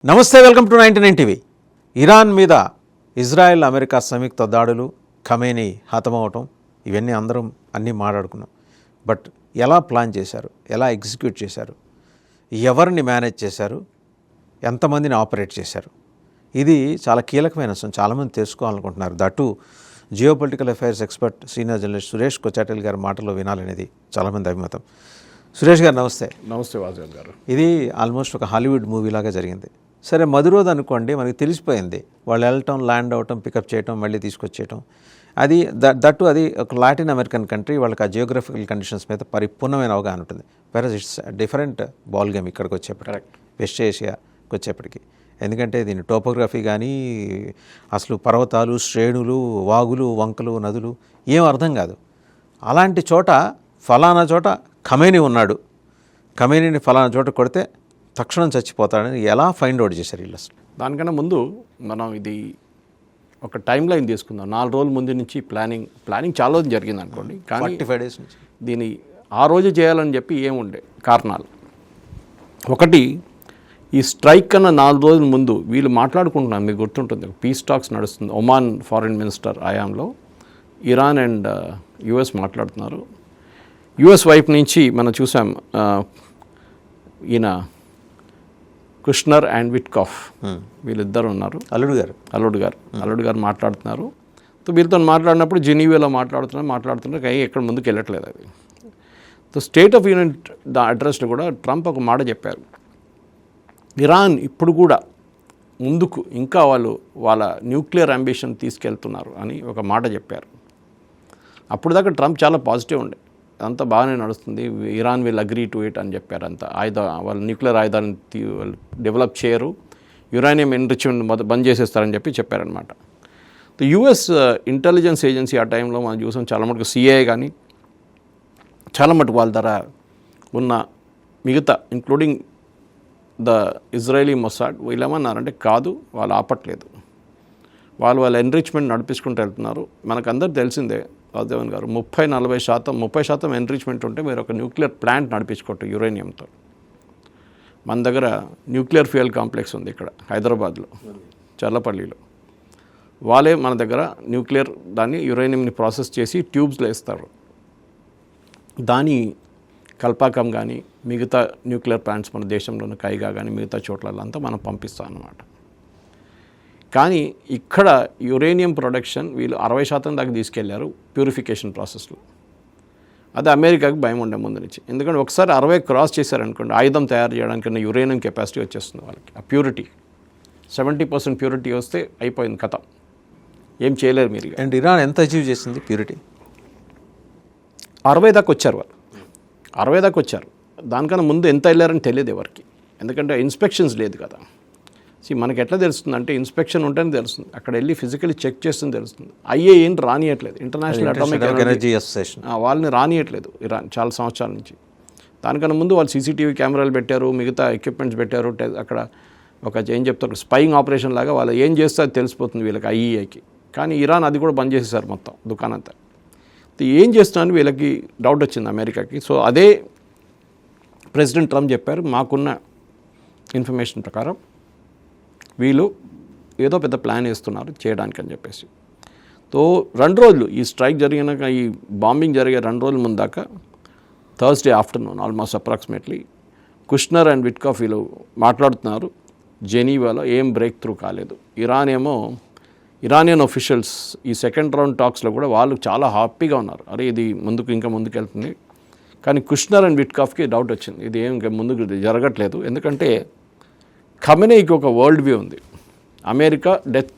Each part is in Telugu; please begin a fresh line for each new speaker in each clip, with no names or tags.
నమస్తే, వెల్కమ్ టు 99 టీవీ. ఇరాన్ మీద ఇజ్రాయెల్ అమెరికా సంయుక్త దాడులు, ఖమేనీ హతమవటం, ఇవన్నీ అందరం అన్నీ మాట్లాడుకున్నాం. బట్ ఎలా ప్లాన్ చేశారు, ఎలా ఎగ్జిక్యూట్ చేశారు, ఎవరిని మేనేజ్ చేశారు, ఎంతమందిని ఆపరేట్ చేశారు, ఇది చాలా కీలకమైన అంశం. చాలామంది తెలుసుకోవాలనుకుంటున్నారు. That geo political affairs expert senior journalist Suresh Kochattil గారి మాటల్లో వినాలనేది చాలామంది అభిమతం. సురేష్ గారు నమస్తే.
నమస్తే వాజన్ గారు.
ఇది ఆల్మోస్ట్ ఒక హాలీవుడ్ మూవీలాగా జరిగింది. సరే, మధు రోజు అనుకోండి, మనకి తెలిసిపోయింది వాళ్ళు వెళ్ళటం, ల్యాండ్ అవటం, పికప్ చేయటం, మళ్ళీ తీసుకొచ్చేయటం. అది దట్టు అది ఒక లాటిన్ అమెరికన్ కంట్రీ, వాళ్ళకి ఆ జియోగ్రఫికల్ కండిషన్స్ మీద పరిపూర్ణమైన అవగాహన ఉంటుంది. వెరస్ ఇట్స్ డిఫరెంట్ బాల్ గేమ్ ఇక్కడికి వచ్చేప్పటికి, వెస్ట్ ఏషియాకి వచ్చేప్పటికి. ఎందుకంటే దీని టోపోగ్రఫీ కానీ, అసలు పర్వతాలు, శ్రేణులు, వాగులు, వంకలు, నదులు ఏం అర్థం కాదు. అలాంటి చోట ఫలానా చోట ఖమేనీ ఉన్నాడు, ఖమేనీని ఫలానా చోట కొడితే తక్షణం చచ్చిపోతాడని ఎలా ఫైండ్ అవుట్ చేశారు వీళ్ళు? అసలు
దానికన్నా ముందు మనం ఇది ఒక టైం లైన్ తీసుకుందాం. 4 రోజుల ముందు నుంచి ప్లానింగ్ చాలా రోజు జరిగింది అనుకోండి. కానీ
45 days నుంచి
దీన్ని ఆ రోజు చేయాలని చెప్పి ఏముండే కారణాలు. ఒకటి, ఈ స్ట్రైక్ కన్నా 4 రోజుల ముందు వీళ్ళు మాట్లాడుకుంటున్నారు. మీకు గుర్తుంటుంది, పీస్ టాక్స్ నడుస్తుంది. ఒమాన్ ఫారిన్ మినిస్టర్ ఆయాంలో ఇరాన్ అండ్ యుఎస్ మాట్లాడుతున్నారు. యుఎస్ వైపు నుంచి మనం చూసాం, ఈయన కుష్నర్ అండ్ విట్కాఫ్ వీళ్ళిద్దరు ఉన్నారు. అల్లుడు గారు మాట్లాడుతున్నారు. సో వీళ్ళతో మాట్లాడినప్పుడు జెనీవాలో మాట్లాడుతున్నారు కానీ ఎక్కడ ముందుకు వెళ్ళట్లేదు అది. సో స్టేట్ ఆఫ్ యూనియన్ అడ్రస్లో కూడా ట్రంప్ ఒక మాట చెప్పారు. ఇరాన్ ఇప్పుడు కూడా ముందుకు ఇంకా వాళ్ళ న్యూక్లియర్ అంబిషన్ తీసుకెళ్తున్నారు అని ఒక మాట చెప్పారు. అప్పుడు దాకా ట్రంప్ చాలా పాజిటివ్ ఉండే, అంతా బాగానే నడుస్తుంది, Iran will agree to it అని చెప్పారు. అంతా వాళ్ళు న్యూక్లియర్ ఆయుధాలను వాళ్ళు డెవలప్ చేయరు, యురేనియం ఎన్రిచ్మెంట్ బంద్ చేసేస్తారని చెప్పారనమాట. యుఎస్ ఇంటెలిజెన్స్ ఏజెన్సీ ఆ టైంలో మనం చూసాం, చాలా మటుకు సిఐఏ కానీ చాలా మటుకు వాళ్ళ ధర ఉన్న మిగతా ఇంక్లూడింగ్ ద ఇజ్రాయలీ మొసాడ్ వీళ్ళు ఏమన్నారంటే కాదు, వాళ్ళు ఆపట్లేదు, వాళ్ళ ఎన్రిచ్మెంట్ నడిపించుకుంటూ వెళ్తున్నారు. మనకందరూ తెలిసిందే రాజదేవన్ గారు, 30-40% ఎన్రిచ్మెంట్ ఉంటే మీరు ఒక న్యూక్లియర్ ప్లాంట్ నడిపించుకోవచ్చు యురేనియంతో. మన దగ్గర న్యూక్లియర్ ఫ్యూయల్ కాంప్లెక్స్ ఉంది ఇక్కడ హైదరాబాద్లో, చల్లపల్లిలో. వాళ్ళే మన దగ్గర న్యూక్లియర్ దాన్ని యురేనియంని ప్రాసెస్ చేసి ట్యూబ్స్లో వేస్తారు. దాని కల్పాకం కానీ మిగతా న్యూక్లియర్ ప్లాంట్స్ మన దేశంలోని కైగా కానీ మిగతా చోట్లంతా మనం పంపిస్తాం అన్నమాట. కానీ ఇక్కడ యురేనియం ప్రొడక్షన్ వీళ్ళు 60% దాకా తీసుకెళ్లారు ప్యూరిఫికేషన్ ప్రాసెస్లో. అది అమెరికాకి భయం ఉండే ముందు నుంచి. ఎందుకంటే ఒకసారి 60 క్రాస్ చేశారనుకోండి, ఆయుధం తయారు చేయడానికి యురేనియం కెపాసిటీ వచ్చేస్తుంది వాళ్ళకి. ఆ ప్యూరిటీ 70% ప్యూరిటీ వస్తే అయిపోయింది, కథ, ఏం చేయలేరు మీరు.
అండ్ ఇరాన్ ఎంత అచీవ్ చేసింది ప్యూరిటీ?
60 దాకా వచ్చారు వాళ్ళు, 60 దాకా వచ్చారు. దానికన్నా ముందు ఎంత వెళ్ళారని తెలియదు ఎవరికి, ఎందుకంటే ఇన్స్పెక్షన్స్ లేదు కదా. మనకి ఎట్లా తెలుస్తుంది అంటే ఇన్స్పెక్షన్ ఉంటేనే తెలుస్తుంది, అక్కడ వెళ్ళి ఫిజికల్లీ చెక్ చేస్తుంది తెలుస్తుంది. ఐఏఏని రానియట్లేదు, ఇంటర్నేషనల్ అటామిక్ ఎనర్జీ అసోసియేషన్ వాళ్ళని రానియట్లేదు ఇరాన్ చాలా సంవత్సరాల నుంచి. దానికన్నా ముందు వాళ్ళు సీసీటీవీ కెమెరాలు పెట్టారు, మిగతా ఎక్విప్మెంట్స్ పెట్టారు. అక్కడ ఒక ఏం చెప్తారు, స్పైయింగ్ ఆపరేషన్ లాగా వాళ్ళు ఏం చేస్తే అది తెలిసిపోతుంది వీళ్ళకి, ఐఏఏకి. కానీ ఇరాన్ అది కూడా బంద్ చేసేసారు మొత్తం దుకాణంతా. ఏం చేస్తున్నారని వీళ్ళకి డౌట్ వచ్చింది అమెరికాకి. సో అదే ప్రెసిడెంట్ ట్రంప్ చెప్పారు, మాకున్న ఇన్ఫర్మేషన్ ప్రకారం వీళ్ళు ఏదో పెద్ద ప్లాన్ వేస్తున్నారు చేయడానికి అని చెప్పేసి. సో 2 రోజులు ఈ స్ట్రైక్ జరిగినాక, ఈ బాంబింగ్ జరిగే 2 రోజుల ముందు దాకా, Thursday afternoon almost approximately Kushner and Witkoff వీళ్ళు మాట్లాడుతున్నారు. జెనీవాలో ఏం బ్రేక్ త్రూ కాలేదు. ఇరానియన్ ఒఫీషియల్స్ ఈ సెకండ్ రౌండ్ టాక్స్లో కూడా వాళ్ళు చాలా హ్యాపీగా ఉన్నారు, అరే ఇది ఇంకా ముందుకు వెళ్తుంది. కానీ కుష్నర్ అండ్ విట్కాఫ్కి డౌట్ వచ్చింది, ఇది ఏం ఇంకా ముందుకు జరగట్లేదు. ఎందుకంటే ఖమేనీకి ఒక వరల్డ్ వ్యూ ఉంది, డెత్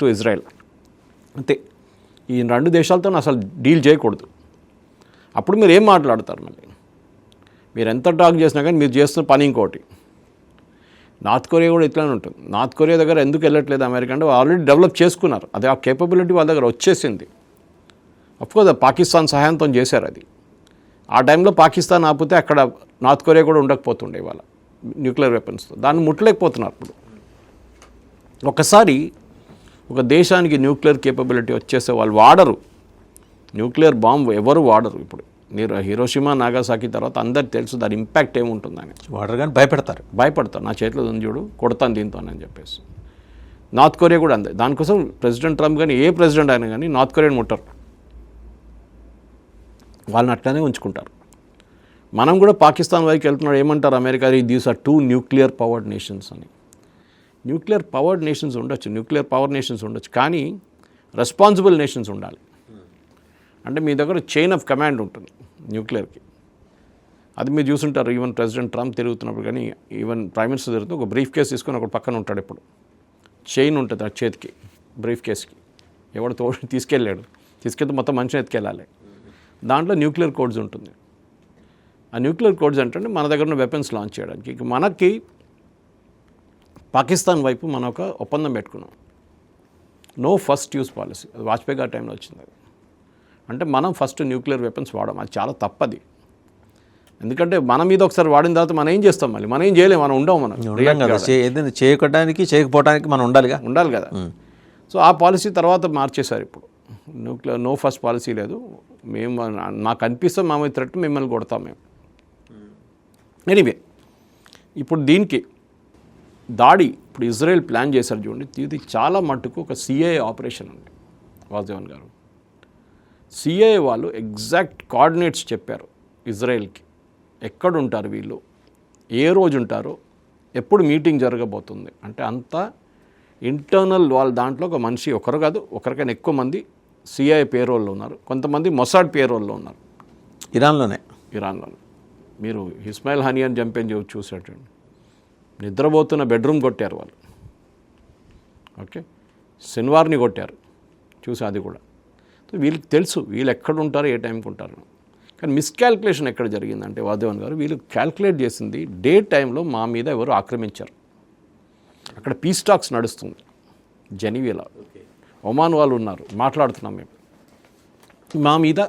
టు ఇజ్రాయెల్ అంతే. ఈ 2 దేశాలతో అసలు డీల్ చేయకూడదు. అప్పుడు మీరు ఏం మాట్లాడతారు? మళ్ళీ మీరు ఎంత టాక్ చేసినా కానీ మీరు చేస్తున్న పని ఇంకోటి. నార్త్ కొరియా కూడా ఇట్లానే ఉంటుంది. నార్త్ కొరియా దగ్గర ఎందుకు వెళ్ళట్లేదు అమెరికా అంటే ఆల్రెడీ డెవలప్ చేసుకున్నారు, అది ఆ కేపబిలిటీ వాళ్ళ దగ్గర వచ్చేసింది. అఫ్కోర్స్ పాకిస్తాన్ సహాయంతో చేశారు అది. ఆ టైంలో పాకిస్తాన్ ఆపితే అక్కడ నార్త్ కొరియా కూడా ఉండకపోతుండే వాళ్ళ న్యూక్లియర్ వెపన్స్తో, దాన్ని ముట్టలేకపోతున్నారు. ఇప్పుడు ఒకసారి ఒక దేశానికి న్యూక్లియర్ కేపబిలిటీ వచ్చేస్తే వాళ్ళు వాడరు, న్యూక్లియర్ బాంబు ఎవరు వాడరు. ఇప్పుడు మీరు హిరోషిమా నాగాసాకి తర్వాత అందరికి తెలుసు దాని ఇంపాక్ట్ ఏముంటుందని.
వాటర్ కానీ భయపడతారు,
నా చేతిలో ఉంది చూడు, కొడతాను దీంతో అని చెప్పేసి. నార్త్ కొరియా కూడా అంతే. దానికోసం ప్రెసిడెంట్ ట్రంప్ కానీ ఏ ప్రెసిడెంట్ అయినా కానీ నార్త్ కొరియాని ముట్టరు, వాళ్ళని అట్లనే ఉంచుకుంటారు. మనం కూడా పాకిస్తాన్ వైపు వెళ్తున్నాడు, ఏమంటారు America, these are 2 nuclear powered nations అని. న్యూక్లియర్ పవర్డ్ నేషన్స్ ఉండొచ్చు, న్యూక్లియర్ పవర్ నేషన్స్ ఉండొచ్చు, కానీ రెస్పాన్సిబుల్ నేషన్స్ ఉండాలి. అంటే మీ దగ్గర చైన్ ఆఫ్ కమాండ్ ఉంటుంది న్యూక్లియర్కి. అది మీరు చూసుంటారు, ఈవెన్ ప్రెసిడెంట్ ట్రంప్ తిరుగుతున్నప్పుడు కానీ, ఈవెన్ ప్రైమ్ మినిస్టర్ తిరుగుతూ ఒక బ్రీఫ్ కేస్ తీసుకొని ఒక పక్కన ఉంటాడు. ఎప్పుడు చైన్ ఉంటుంది ఆ చేతికి, బ్రీఫ్ కేస్కి. ఎవడు తీసుకెళ్తే మొత్తం మనిషిని ఎత్తుకెళ్ళాలి. దాంట్లో న్యూక్లియర్ కోడ్స్ ఉంటుంది. ఆ న్యూక్లియర్ కోడ్స్ అంటే మన దగ్గర ఉన్న వెపన్స్ లాంచ్ చేయడానికి. ఇక మనకి పాకిస్తాన్ వైపు మనం ఒక ఒప్పందం పెట్టుకున్నాం, నో ఫస్ట్ యూస్ పాలసీ. అది వాజ్పేయి గారి టైంలో వచ్చింది. అది అంటే మనం ఫస్ట్ న్యూక్లియర్ వెపన్స్ వాడడం, అది చాలా తప్పది. ఎందుకంటే మన మీద ఒకసారి వాడిన తర్వాత మనం ఏం చేస్తాం, మళ్ళీ మనం ఏం చేయలేము, మనం ఉండవు. మనం
ఏదైనా చేయడానికి చేయకపోవడానికి మనం ఉండాలి కదా.
సో ఆ పాలసీ తర్వాత మార్చేశారు. ఇప్పుడు న్యూక్లియర్ నో ఫస్ట్ పాలసీ లేదు. మేము మాకు అనిపిస్తాం మా మీద థ్రెట్, మిమ్మల్ని కొడతాం మేము. ఎనీవే, ఇప్పుడు దీనికి దాడి ఇప్పుడు ఇజ్రాయెల్ ప్లాన్ చేశారు చూడండి. ఇది చాలా మట్టుకు ఒక సిఐఏ ఆపరేషన్ అండి వాసుదేవన్ గారు. సిఐఏ వాళ్ళు ఎగ్జాక్ట్ కోఆర్డినేట్స్ చెప్పారు ఇజ్రాయెల్కి, ఎక్కడుంటారు వీళ్ళు, ఏ రోజు ఉంటారో, ఎప్పుడు మీటింగ్ జరగబోతుంది. అంటే అంతా ఇంటర్నల్ వాళ్ళ దాంట్లో ఒక మనిషి, ఒకరు కాదు ఒకరికైనా ఎక్కువ మంది సిఐఏ పేరోల్లో ఉన్నారు, కొంతమంది మొసాడ్ పేరోల్లో ఉన్నారు.
ఇరాన్లోనే.
మీరు ఇస్మాయిల్ హనియాని చంపని చూసేటండి, నిద్రపోతున్న బెడ్రూమ్ కొట్టారు వాళ్ళు. ఓకే, సిన్వార్ని కొట్టారు చూసి, అది కూడా. సో వీళ్ళకి తెలుసు వీళ్ళు ఎక్కడ ఉంటారు, ఏ టైంకి ఉంటారు. కానీ మిస్క్యాల్కులేషన్ ఎక్కడ జరిగిందంటే వాసుదేవన్ గారు, వీళ్ళు క్యాల్కులేట్ చేసింది డే టైంలో మా మీద ఎవరు ఆక్రమించారు. అక్కడ పీస్ టాక్స్ నడుస్తుంది జెనీవాలో, ఒమాన్ వాళ్ళు ఉన్నారు, మాట్లాడుతున్నాం మేము, మా మీద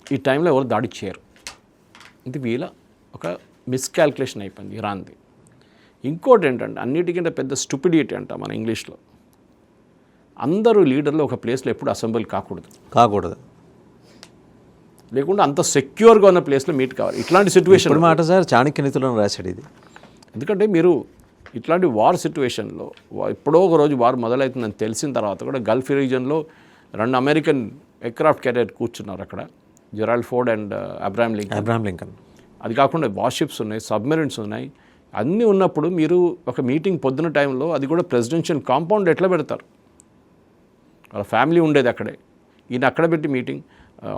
ఈ టైంలో ఎవరు దాడి చేయరు. ఇది వీళ్ళ ఒక మిస్క్యాల్కులేషన్ అయిపోయింది ఇరాన్ది. ఇంకోటి ఏంటంటే అన్నిటికంటే పెద్ద స్టూపిడిటీ అంట మన ఇంగ్లీష్లో, అందరూ లీడర్లు ఒక ప్లేస్లో ఎప్పుడు అసెంబ్లీ కాకూడదు, లేకుంటే అంత సెక్యూర్గా ఉన్న ప్లేస్లో మీట్ కావాలి. ఇట్లాంటి సిచ్యువేషన్
మాట సార్ చాణక్య నీతిలో రాశాడు ఇది.
ఎందుకంటే మీరు ఇట్లాంటి వార్ సిచ్యువేషన్లో ఎప్పుడో ఒక రోజు వార్ మొదలవుతుందని తెలిసిన తర్వాత కూడా గల్ఫ్ రీజన్లో 2 అమెరికన్ ఎయిర్క్రాఫ్ట్ క్యారియర్ కూర్చున్నారు అక్కడ, Gerald Ford and Abraham Lincoln. అది కాకుండా వార్షిప్స్ ఉన్నాయి, సబ్మెరీన్స్ ఉన్నాయి, అన్నీ ఉన్నప్పుడు మీరు ఒక మీటింగ్ పొద్దున టైంలో, అది కూడా ప్రెసిడెన్షియల్ కాంపౌండ్ ఎట్లా పెడతారు, వాళ్ళ ఫ్యామిలీ ఉండేది అక్కడే, ఈయన అక్కడ పెట్టి మీటింగ్,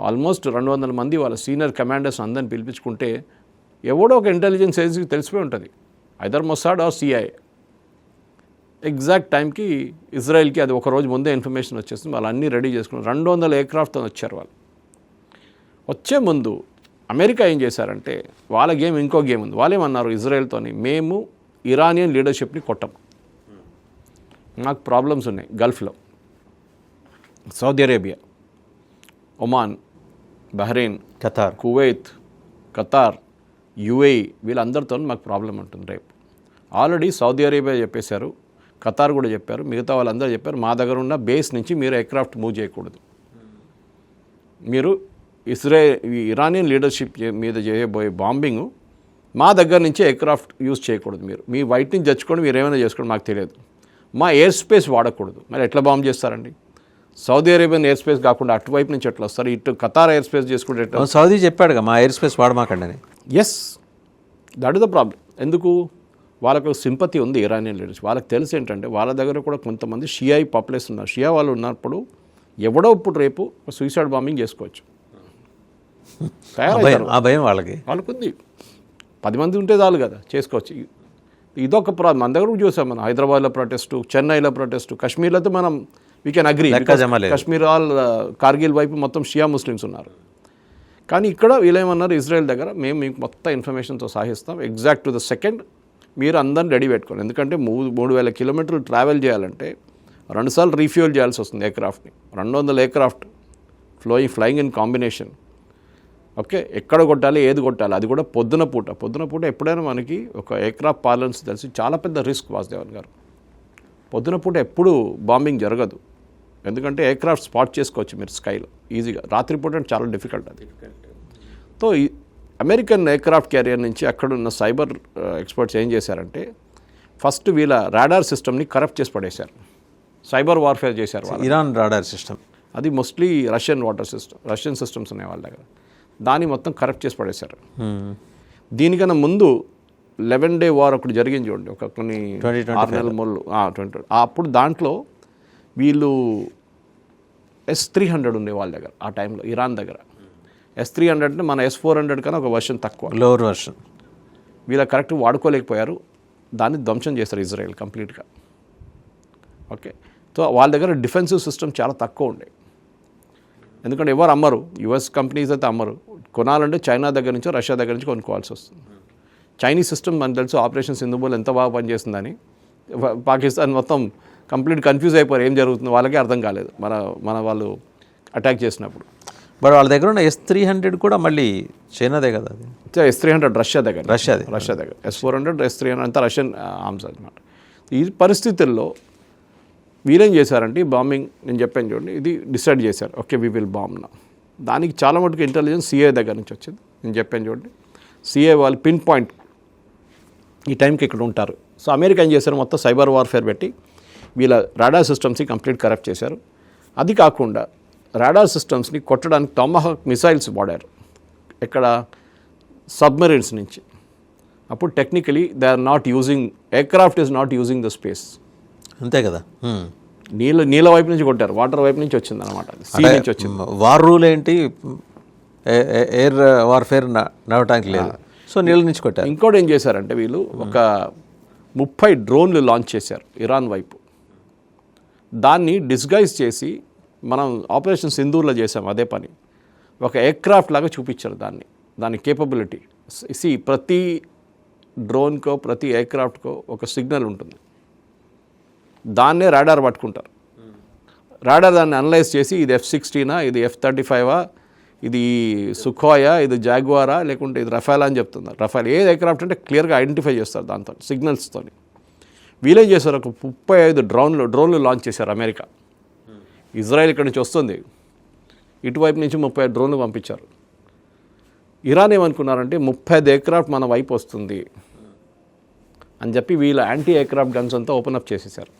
ఆల్మోస్ట్ 200 మంది వాళ్ళ సీనియర్ కమాండర్స్ అందరిని పిలిపించుకుంటే, ఎవడో ఒక ఇంటెలిజెన్స్ ఏజెన్సీకి తెలిసిపోయి ఉంటుంది, either Mossad are CIA. Exact టైంకి ఇజ్రాయెల్కి అది ఒక రోజు ముందే ఇన్ఫర్మేషన్ వచ్చేస్తుంది, వాళ్ళు అన్నీ రెడీ చేసుకున్నారు. 200 ఎయిర్క్రాఫ్ట్తో వచ్చారు వాళ్ళు. వచ్చే ముందు అమెరికా ఏం చేశారంటే, వాళ్ళ గేమ్ ఇంకో గేమ్ ఉంది. వాళ్ళేమన్నారు ఇజ్రాయెల్తోని, మేము ఇరానియన్ లీడర్షిప్ని కొట్టాం, మాకు ప్రాబ్లమ్స్ ఉన్నాయి గల్ఫ్లో, Saudi Arabia, Oman, Bahrain,
Qatar,
Kuwait, Qatar, UAE, వీళ్ళందరితో మాకు ప్రాబ్లం ఉంటుంది రేపు. ఆల్రెడీ సౌదీ అరేబియా చెప్పేశారు, ఖతార్ కూడా చెప్పారు, మిగతా వాళ్ళందరూ చెప్పారు, మా దగ్గర ఉన్న బేస్ నుంచి మీరు ఎయిర్క్రాఫ్ట్ మూవ్ చేయకూడదు, మీరు ఇరానియన్ లీడర్షిప్ మీద చేయబోయే బాంబింగ్ మా దగ్గర నుంచి ఎయిర్క్రాఫ్ట్ యూజ్ చేయకూడదు, మీరు మీ వైట్ నుంచి తెచ్చుకోండి, మీరు ఏమైనా చేసుకోండి మాకు తెలియదు, మా ఎయిర్ స్పేస్ వాడకూడదు. మరి ఎట్లా బాంబ్ చేస్తారండి? సౌదీ అరేబియన్ ఎయిర్ స్పేస్ కాకుండా అటువైపు నుంచి ఎట్లా వస్తారు, ఇటు ఖతార్ ఎయిర్ స్పేస్ చేసుకుంటే ఎట్లా?
సౌదీ చెప్పాడుగా మా ఎయిర్ స్పేస్ వాడమాకండి అని.
Yes, that is the problem. ఎందుకు? వాళ్ళకు సింపతి ఉంది ఇరానియన్ లీడర్స్, వాళ్ళకి తెలిసి ఏంటంటే వాళ్ళ దగ్గర కూడా కొంతమంది షియా పాపులేషన్ ఉన్నారు. షియా వాళ్ళు ఉన్నప్పుడు ఎవడో ఇప్పుడు రేపు సూసైడ్ బాంబింగ్ చేసుకోవచ్చు,
ఆ భయం వాళ్ళకి
ఉంది. 10 మంది ఉంటే చాలు కదా, చేసుకోవచ్చు. ఇదొక ప్రాబ్లం. మన దగ్గర చూసాం, మనం హైదరాబాద్లో ప్రొటెస్టు, చెన్నైలో ప్రొటెస్టు, కాశ్మీర్లో అయితే మనం we can agree, Kashmir all Kargil వైపు మొత్తం షియా ముస్లిమ్స్ ఉన్నారు. కానీ ఇక్కడ వీళ్ళేమన్నారు, ఇజ్రాయెల్ దగ్గర మేము మీకు మొత్తం ఇన్ఫర్మేషన్తో సాగిస్తాం, ఎగ్జాక్ట్ టు ద సెకండ్ మీరు అందరిని రెడీ పెట్టుకోండి. ఎందుకంటే 3000 కిలోమీటర్లు ట్రావెల్ చేయాలంటే 2 సార్లు రీఫ్యూల్ చేయాల్సి వస్తుంది ఎయిర్క్రాఫ్ట్ని. 200 aircraft flying in combination. Okay, ఎక్కడ కొట్టాలి, ఏది కొట్టాలి, అది కూడా పొద్దున పూట ఎప్పుడైనా మనకి ఒక ఎయిర్క్రాఫ్ట్ పార్లెన్స్ తెలిసి చాలా పెద్ద రిస్క్ వాసుదేవన్ గారు. పొద్దున పూట ఎప్పుడు బాంబింగ్ జరగదు, ఎందుకంటే ఎయిర్క్రాఫ్ట్ స్పాట్ చేసుకోవచ్చు మీరు స్కైలో ఈజీగా. రాత్రిపూట చాలా డిఫికల్ట్ అది. సో ఈ అమెరికన్ ఎయిర్క్రాఫ్ట్ క్యారియర్ నుంచి అక్కడున్న సైబర్ ఎక్స్పర్ట్స్ ఏం చేశారంటే ఫస్ట్ వీళ్ళ రాడార్ సిస్టమ్ని కరప్ట్ చేసి పడేశారు. సైబర్ వార్ఫేర్ చేశారు వాళ్ళు.
ఇరాన్ రాడార్ సిస్టమ్
అది మోస్ట్లీ రష్యన్ సిస్టమ్స్ ఉన్నాయి వాళ్ళ దగ్గర. దాన్ని మొత్తం కరప్ట్ చేసి పడేశారు. దీనికన్నా ముందు 11 Day వార్ ఒకటి జరిగింది చూడండి, ఒక కొన్ని 6 నెలల మొదలు 20. అప్పుడు దాంట్లో వీళ్ళు S-300 ఉండే వాళ్ళ దగ్గర ఆ టైంలో, ఇరాన్ దగ్గర. S-300 అంటే మన S-400 కన్నా ఒక వర్షన్ తక్కువ,
లోవర్ వర్షన్.
వీళ్ళ కరెక్ట్ వాడుకోలేకపోయారు, దాన్ని ధ్వంసం చేశారు ఇజ్రాయెల్ కంప్లీట్గా. ఓకే, సో వాళ్ళ దగ్గర డిఫెన్సివ్ సిస్టమ్ చాలా తక్కువ ఉండే, ఎందుకంటే ఎవరు అమ్మరు, యుఎస్ కంపెనీస్ అయితే అమ్మరు. కొనాలంటే చైనా దగ్గర నుంచో రష్యా దగ్గర నుంచి కొనుక్కోవాల్సి వస్తుంది. చైనీస్ సిస్టమ్ మనకు తెలుసు, ఆపరేషన్ సింధుబోల్ ఎంత బాగా పనిచేస్తుందని. పాకిస్తాన్ మొత్తం కంప్లీట్ కన్ఫ్యూజ్ అయిపోయారు, ఏం జరుగుతుందో వాళ్ళకే అర్థం కాలేదు మన వాళ్ళు అటాక్ చేసినప్పుడు.
బట్ వాళ్ళ దగ్గర ఉన్న S-300 కూడా మళ్ళీ చైనాదే కదా అది.
S-300 రష్యా దగ్గర,
రష్యాదే.
S-400 S-300 అంతా రష్యన్ ఆర్మ్స్ అనమాట. ఈ పరిస్థితుల్లో వీళ్ళేం చేశారంటే ఈ బాంబింగ్ నేను చెప్పాను చూడండి, ఇది డిసైడ్ చేశారు, ఓకే వీ విల్ బాంబ్ నా. దానికి చాలా మటుకు ఇంటెలిజెన్స్ CIA దగ్గర నుంచి వచ్చింది. నేను చెప్పాను చూడండి, CIA వాళ్ళు పిన్ పాయింట్ ఈ టైంకి ఇక్కడ ఉంటారు. సో అమెరికా ఏం చేశారు, మొత్తం సైబర్ వార్ఫేర్ పెట్టి వీళ్ళ రాడార్ సిస్టమ్స్ని కంప్లీట్ కరప్ట్ చేశారు. అది కాకుండా రాడార్ సిస్టమ్స్ని కొట్టడానికి టామాహాక్ మిసైల్స్ వాడారు. ఎక్కడ? సబ్మెరీన్స్ నుంచి. అప్పుడు technically they are not using, aircraft is not using the space.
అంతే కదా.
నీళ్ళ వైపు నుంచి కొట్టారు, వాటర్ వైపు నుంచి వచ్చింది అనమాట, సీ నుంచి వచ్చింది.
వార్ రూల్ ఏంటి, ఎయిర్ వార్ఫేర్ నడవటానికి లేదు, సో నీళ్ళ నుంచి కొట్టారు.
ఇంకోటి ఏం చేశారంటే వీళ్ళు ఒక 30 డ్రోన్లు లాంచ్ చేశారు ఇరాన్ వైపు. దాన్ని డిస్గైజ్ చేసి మనం ఆపరేషన్ సింధూర్లో చేసాం అదే పని, ఒక ఎయిర్క్రాఫ్ట్ లాగా చూపించారు దాని కేపబిలిటీ. ప్రతి డ్రోన్కో ప్రతి ఎయిర్క్రాఫ్ట్కో ఒక సిగ్నల్ ఉంటుంది, దాన్నే రాడార్ పట్టుకుంటారు. రాడార్ దాన్ని అనలైజ్ చేసి ఇది F-16, ఇది F-35, ఇది సుఖోయా, ఇది జాగ్వారా, లేకుంటే ఇది రఫాలా అని చెప్తున్నారు. రఫాల్ ఏ ఎయిర్క్రాఫ్ట్ అంటే క్లియర్గా ఐడెంటిఫై చేస్తారు దాంతో సిగ్నల్స్తో. వీళ్ళేం చేశారు, ఒక 35 డ్రోన్లు లాంచ్ చేశారు అమెరికా. ఇజ్రాయెల్ ఇక్కడ నుంచి వస్తుంది, ఇటువైపు నుంచి 35 డ్రోన్లు పంపించారు. ఇరాన్ ఏమనుకున్నారంటే 35 ఎయిర్క్రాఫ్ట్ మన వైపు వస్తుంది అని చెప్పి వీళ్ళ యాంటీ ఎయిర్క్రాఫ్ట్ గన్స్ అంతా ఓపెన్ అప్ చేసేసారు.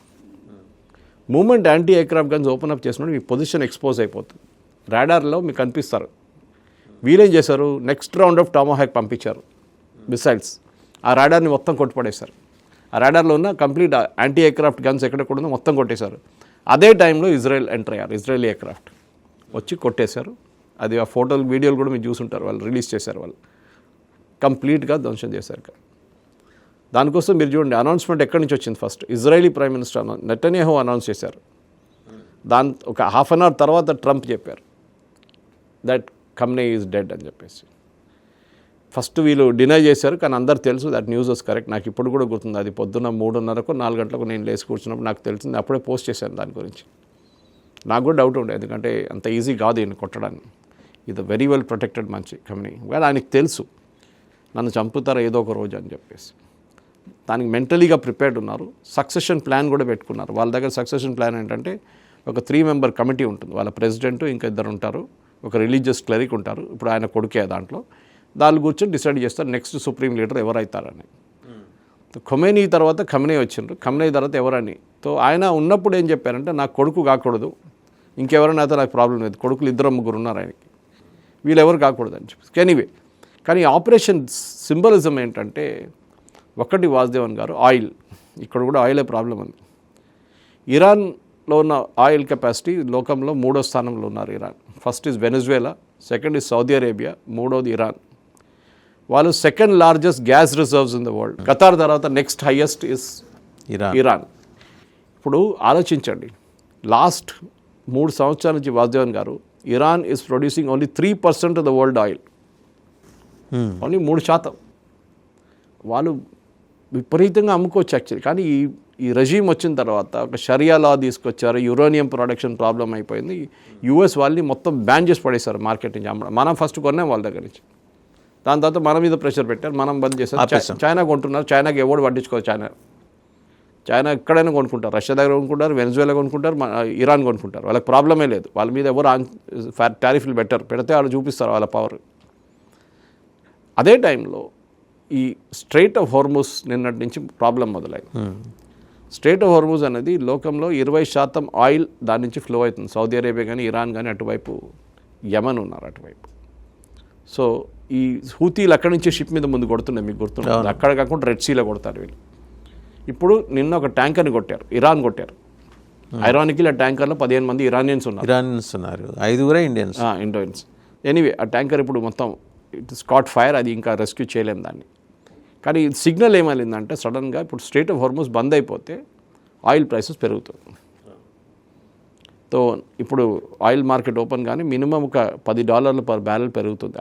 Moment anti aircraft guns open up చేసినప్పుడు మీ పొజిషన్ ఎక్స్పోజ్ అయిపోతుంది, రాడార్లో మీకు కనిపిస్తారు. వీళ్ళేం చేశారు, నెక్స్ట్ రౌండ్ ఆఫ్ టామాహాక్ పంపించారు మిసైల్స్. ఆ రాడార్ని మొత్తం కొట్టుపడేశారు. ఆ రాడార్లో ఉన్న కంప్లీట్ యాంటీ ఎయిర్క్రాఫ్ట్ గన్స్ ఎక్కడెక్కడ ఉందో మొత్తం కొట్టేశారు. అదే టైంలో ఇజ్రాయెల్ ఎంటర్ అయ్యారు, ఇజ్రాయెల్ ఎయిర్క్రాఫ్ట్ వచ్చి కొట్టేశారు. అది ఆ ఫోటోలు వీడియోలు కూడా మీరు చూసుంటారు, వాళ్ళు రిలీజ్ చేశారు, వాళ్ళు కంప్లీట్గా ధ్వంసం చేశారు. దానికోసం మీరు చూడండి అనౌన్స్మెంట్ ఎక్కడి నుంచి వచ్చింది. First Israeli prime minister Netanyahu announce చేశారు. ఒక హాఫ్ అన్ అవర్ తర్వాత ట్రంప్ చెప్పారు దట్ ఖమ్నే ఈజ్ డెడ్ అని చెప్పేసి. ఫస్ట్ వీళ్ళు డినై చేశారు, కానీ అందరు తెలుసు దట్ న్యూస్ వాస్ కరెక్ట్. నాకు ఇప్పుడు కూడా గుర్తుంది, అది పొద్దున్న 3:30కో 4 గంటలకు నేను లేచి కూర్చున్నప్పుడు నాకు తెలిసింది, అప్పుడే పోస్ట్ చేశాను దాని గురించి. నాకు కూడా డౌట్ ఉండే, ఎందుకంటే అంత ఈజీ కాదు ఈయన కొట్టడానికి. ఇది వెరీ వెల్ ప్రొటెక్టెడ్ మంచి ఖమ్నే, కానీ ఆయనకు తెలుసు నన్ను చంపుతారు ఏదో ఒక రోజు అని చెప్పేసి. దానికి మెంటలీగా ప్రిపేర్డ్ ఉన్నారు. సక్సెషన్ ప్లాన్ కూడా పెట్టుకున్నారు. వాళ్ళ దగ్గర సక్సెషన్ ప్లాన్ ఏంటంటే ఒక 3 మెంబర్ కమిటీ ఉంటుంది, వాళ్ళ ప్రెసిడెంట్ ఇంకా 2 ఉంటారు, ఒక రిలీజియస్ క్లరిక్ ఉంటారు, ఇప్పుడు ఆయన కొడుకే దాంట్లో. దాన్ని కూర్చొని డిసైడ్ చేస్తారు నెక్స్ట్ సుప్రీం లీడర్ ఎవరైతారని. ఖొమేనీ తర్వాత ఖమ్నే వచ్చిండ్రు, ఖమ్నే తర్వాత ఎవరని. సో ఆయన ఉన్నప్పుడు ఏం చెప్పారంటే నాకు కొడుకు కాకూడదు, ఇంకెవరైనా అయితే నాకు ప్రాబ్లం లేదు, కొడుకులు 2-3 ఉన్నారు ఆయనకి, వీళ్ళెవరు కాకూడదు అని చెప్పేసి. ఎనీవే, కానీ ఆపరేషన్ సింబలిజం ఏంటంటే ఒకటి వాసుదేవన్ గారు ఆయిల్, ఇక్కడ కూడా ఆయిలే ప్రాబ్లం ఉంది. ఇరాన్లో ఉన్న ఆయిల్ కెపాసిటీ లోకంలో 3వ స్థానంలో ఉన్నారు Iran. First is Venezuela, second is Saudi Arabia, 3వది ఇరాన్. వాళ్ళు second largest gas reserves in the world. Qatar తర్వాత నెక్స్ట్ హైయెస్ట్ ఇస్ ఇరాన్. ఇప్పుడు ఆలోచించండి, లాస్ట్ 3 సంవత్సరాల నుంచి వాసుదేవన్ గారు Iran is producing only 3% of the world oil, only 3%. వాళ్ళు విపరీతంగా అమ్ముకోవచ్చు యాక్చువల్లీ, కానీ ఈ రెజీమ్ వచ్చిన తర్వాత ఒక షరియా లా తీసుకొచ్చారు, యురేనియం ప్రొడక్షన్ ప్రాబ్లం అయిపోయింది. యుఎస్ వాళ్ళని మొత్తం బ్యాన్ చేసి పడేశారు మార్కెట్ నుంచి అమ్మడం. మనం ఫస్ట్ కొన్నాం వాళ్ళ దగ్గర నుంచి, దాని తర్వాత మన మీద ప్రెషర్ పెట్టారు, మనం బంద్ చేశారు. చైనా కొంటున్నారు, చైనాకి ఎవడు పట్టించుకోరు. చైనా ఎక్కడైనా కొనుక్కుంటారు, రష్యా దగ్గర కొనుక్కుంటారు, వెనజువేలా కొనుక్కుంటారు, ఇరాన్ కొనుక్కుంటారు. వాళ్ళకి ప్రాబ్లమే లేదు, వాళ్ళ మీద ఎవరు టారిఫ్లు పెడితే వాళ్ళు చూపిస్తారు వాళ్ళ పవర్. అదే టైంలో ఈ స్ట్రైట్ ఆఫ్ హార్మూజ్ నిన్నటి నుంచి ప్రాబ్లం మొదలైంది. స్ట్రైట్ ఆఫ్ హార్మూజ్ అనేది లోకంలో 20% ఆయిల్ దాని నుంచి ఫ్లో అవుతుంది. సౌదీ అరేబియా కానీ ఇరాన్ కానీ అటువైపు యమన్ ఉన్నారు అటువైపు. సో ఈ హూతీలు అక్కడి నుంచి షిప్ మీద ముందు కొడుతున్నాయి, మీకు గుర్తుంది. అక్కడ కాకుండా రెడ్ సీలో కొడతారు వీళ్ళు. ఇప్పుడు నిన్న ఒక ట్యాంకర్ని కొట్టారు, ఇరాన్ కొట్టారు. ఐరానికల్ ఆ ట్యాంకర్లో 15 మంది ఇరానియన్స్
ఉన్నారు, 5 ఇండియన్స్.
ఎనీవే ఆ ట్యాంకర్ ఇప్పుడు మొత్తం ఇట్ స్కాట్ ఫైర్, అది ఇంకా రెస్క్యూ చేయలేము దాన్ని. కానీ సిగ్నల్ ఏమైందంటే సడన్గా ఇప్పుడు స్ట్రైట్ ఆఫ్ హార్మూజ్ బంద్ అయిపోతే ఆయిల్ ప్రైసెస్ పెరుగుతుంది. సో ఇప్పుడు ఆయిల్ మార్కెట్ ఓపెన్ కానీ మినిమం ఒక $10 పర్ బ్యారెల్ పెరుగుతుంది.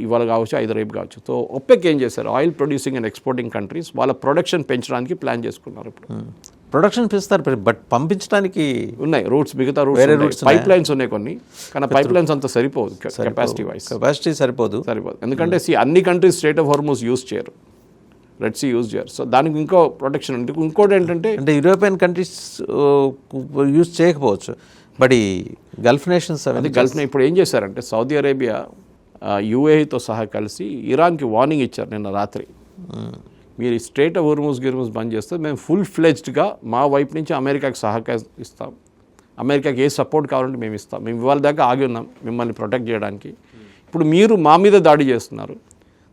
ఇవాళ కావచ్చు, 5 రేపు కావచ్చు. సో ఒపెక్ ఏం చేశారు, oil producing and exporting countries వాళ్ళ ప్రొడక్షన్ పెంచడానికి ప్లాన్ చేసుకున్నారు. ఇప్పుడు
ప్రొడక్షన్ పెంచుతారు, బట్ పంపించడానికి
ఉన్నాయి రూట్స్, మిగతా రూట్స్ పైప్ లైన్స్ ఉన్నాయి కొన్ని, కానీ పైప్ లైన్స్ అంత సరిపోదు కెపాసిటీ సరిపోదు. ఎందుకంటే అన్ని countries straight of Hormuz use చేయరు, రెడ్ సీ యూజ్ చేయరు. సో దానికి ఇంకో ప్రొటెక్షన్ ఉంది. ఇంకోటి ఏంటంటే
యూరోపియన్ కంట్రీస్ యూజ్ చేయకపోవచ్చు, బట్ ఈ గల్ఫ్ నేషన్స్
ఇప్పుడు ఏం చేశారంటే సౌదీ అరేబియా యూఏఈతో సహా కలిసి ఇరాన్కి వార్నింగ్ ఇచ్చారు నిన్న రాత్రి. మీరు స్ట్రైట్ ఆఫ్ హార్మూజ్ బంద్ చేస్తే మేము ఫుల్ ఫ్లెజ్డ్గా మా వైపు నుంచి అమెరికాకి సహకరిస్తాం, అమెరికాకి ఏ సపోర్ట్ కావాలంటే మేము ఇస్తాం. మేము ఇవాళ దాకా ఆగి ఉన్నాం మిమ్మల్ని ప్రొటెక్ట్ చేయడానికి. ఇప్పుడు మీరు మా మీద దాడి చేస్తున్నారు.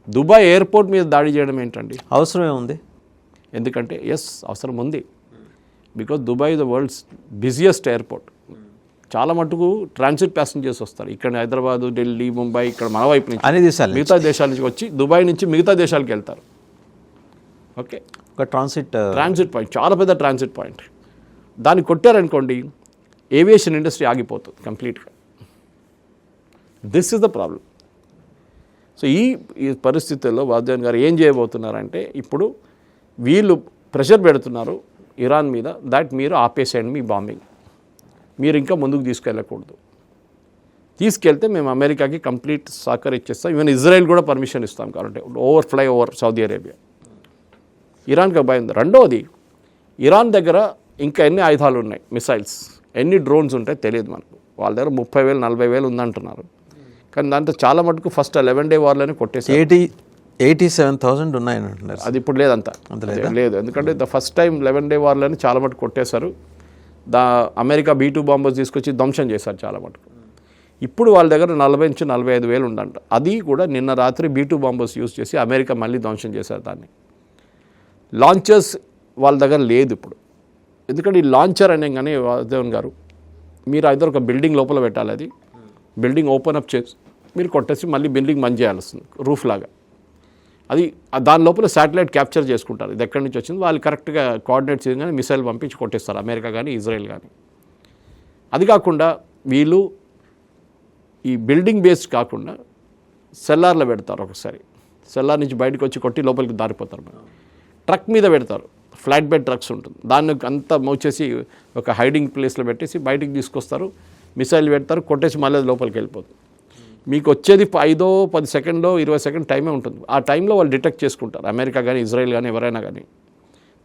దుబాయ్ ఎయిర్పోర్ట్ మీద దాడి చేయడం ఏంటండి?
అవసరమే ఉంది.
ఎందుకంటే అవసరం ఉంది. Because Dubai the world's busiest airport. చాలా మటుకు ట్రాన్సిట్ ప్యాసింజర్స్ వస్తారు ఇక్కడ, హైదరాబాదు, ఢిల్లీ, ముంబై, ఇక్కడ మన వైపు నుంచి మిగతా దేశాల నుంచి వచ్చి దుబాయ్ నుంచి మిగతా దేశాలకు వెళ్తారు. ఓకే,
ఒక ట్రాన్సిట్
పాయింట్, చాలా పెద్ద ట్రాన్సిట్ పాయింట్. దాన్ని కొట్టారనుకోండి ఏవియేషన్ ఇండస్ట్రీ ఆగిపోతుంది కంప్లీట్గా. This is the problem. So ఈ పరిస్థితుల్లో వాద్యాన్ గారు ఏం చేయబోతున్నారంటే ఇప్పుడు వీళ్ళు ప్రెషర్ పెడుతున్నారు ఇరాన్ మీద, దాట్ మీరు ఆపేసేయండి మీ బాంబింగ్, మీరు ఇంకా ముందుకు తీసుకెళ్ళకూడదు. తీసుకెళ్తే మేము అమెరికాకి కంప్లీట్ సహకారం ఇచ్చేస్తాం. ఈవెన్ ఇజ్రాయెల్ కూడా పర్మిషన్ ఇస్తాం కాబట్టి ఫ్లై ఓవర్ సౌదీ అరేబియా. ఇరాన్కి భయం. రెండవది, ఇరాన్ దగ్గర ఇంకా ఎన్ని ఆయుధాలు ఉన్నాయి, మిసైల్స్, ఎన్ని డ్రోన్స్ ఉంటాయి తెలియదు మనకు. వాళ్ళ దగ్గర 30,000 40,000 ఉందంటున్నారు. కానీ దాంతో చాలా మటుకు ఫస్ట్ 11 డే వార్లోనే కొట్టేసి
87,000 ఉన్నాయని అంటున్నారు.
అది ఇప్పుడు లేదంతా లేదు, ఎందుకంటే ద ఫస్ట్ టైం 11 డే వార్లోనే చాలా మటుకు కొట్టేశారు. అమెరికా B-2 బాంబర్స్ తీసుకొచ్చి ధ్వంసం చేశారు చాలా మటుకు. ఇప్పుడు వాళ్ళ దగ్గర 40,000 నుంచి 45,000 ఉందంట. అది కూడా నిన్న రాత్రి B-2 బాంబర్స్ యూజ్ చేసి అమెరికా మళ్ళీ ధ్వంసం చేశారు దాన్ని. లాంచర్స్ వాళ్ళ దగ్గర లేదు ఇప్పుడు. ఎందుకంటే ఈ లాంచర్ అనగానే వాసుదేవన్ గారు మీరు ఐదర్ ఒక బిల్డింగ్ లోపల పెట్టాలి, అది బిల్డింగ్ ఓపెన్ అప్ చేసి మీరు కొట్టేసి మళ్ళీ బిల్డింగ్ బంద్ చేయాల్సి వస్తుంది రూఫ్ లాగా. అది దాని లోపల శాటిలైట్ క్యాప్చర్ చేసుకుంటారు ఇది ఎక్కడి నుంచి వచ్చింది. వాళ్ళు కరెక్ట్గా కోఆర్డినేట్స్ చేయగానే మిసైల్ పంపించి కొట్టేస్తారు అమెరికా కానీ ఇజ్రాయెల్ కానీ. అది కాకుండా వీళ్ళు ఈ బిల్డింగ్ బేస్డ్ కాకుండా సెల్లార్లో పెడతారు. ఒకసారి సెల్లార్ నుంచి బయటకు వచ్చి కొట్టి లోపలికి దారిపోతారు. ట్రక్ మీద పెడతారు, ఫ్లాట్ బెడ్ ట్రక్స్ ఉంటుంది, దాన్ని అంతా మోచేసి ఒక హైడింగ్ ప్లేస్లో పెట్టేసి బయటికి తీసుకొస్తారు, మిసైల్ పెడతారు, కొట్టేసి మళ్ళీ లోపలికి వెళ్ళిపోతుంది. మీకు వచ్చేది 5-10 సెకండ్లో 20 సెకండ్ టైమే ఉంటుంది. ఆ టైంలో వాళ్ళు డిటెక్ట్ చేసుకుంటారు అమెరికా కానీ ఇజ్రాయెల్ కానీ ఎవరైనా కానీ.